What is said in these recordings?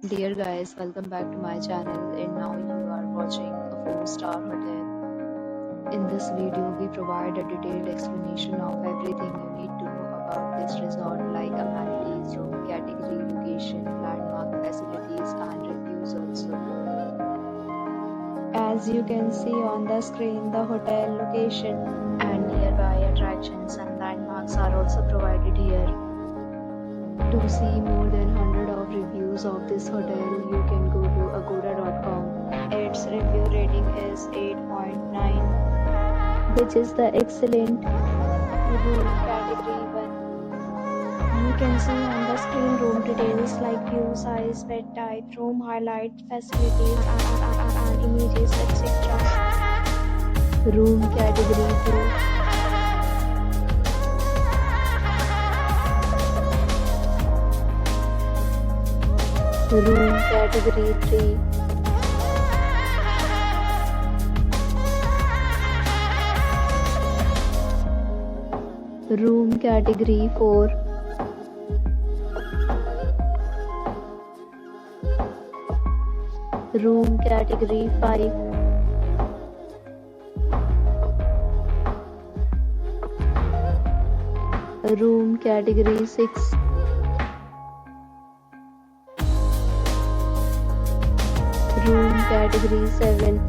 Dear guys, welcome back to my channel, and now you are watching a 4-star hotel. In this video, we provide a detailed explanation of everything you need to know about this resort, like amenities, room category, location, landmark facilities, and reviews also. As you can see on the screen, the hotel location and nearby attractions and landmarks are also provided here. To see more than 100 of reviews of this hotel, you can go to agoda.com. Its review rating is 8.9, which is the excellent. Room category 1. You can see on the screen room details like view size, bed type, room highlight, facilities and images, etc. Room category 2. Room category 3. Room category 4. Room category 5. Room category 6. Room category 7.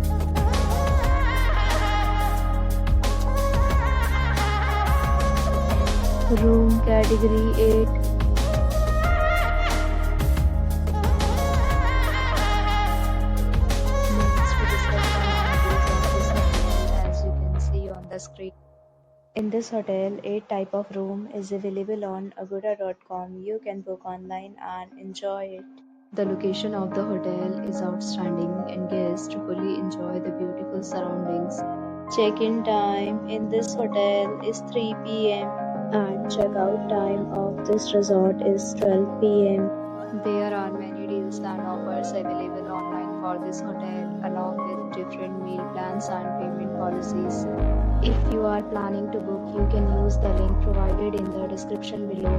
Room category 8. Next we discuss the amenities of this hotel, as you can see on the screen. In this hotel, 8 type of room is available on agoda.com. You can book online and enjoy it. The location of the hotel is outstanding and guests fully enjoy the beautiful surroundings. Check-in time in this hotel is 3 p.m. and check-out time of this resort is 12 p.m. There are many deals and offers available online for this hotel, along with different meal plans and payment policies. If you are planning to book, you can use the link provided in the description below.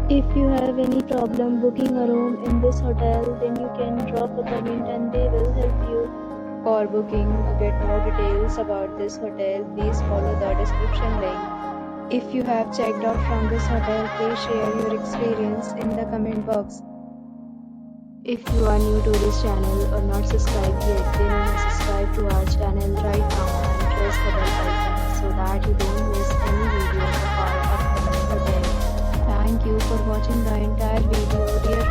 If you have any problem booking a room in this hotel, then you can drop a comment and they will help you. For booking or get more details about this hotel, please follow the description link. If you have checked out from this hotel, please share your experience in the comment box. If you are new to this channel or not subscribed yet, then you must subscribe to our channel right now and press the bell icon so that you don't miss any video of our upcoming hotel. Thank you for watching the entire video, dear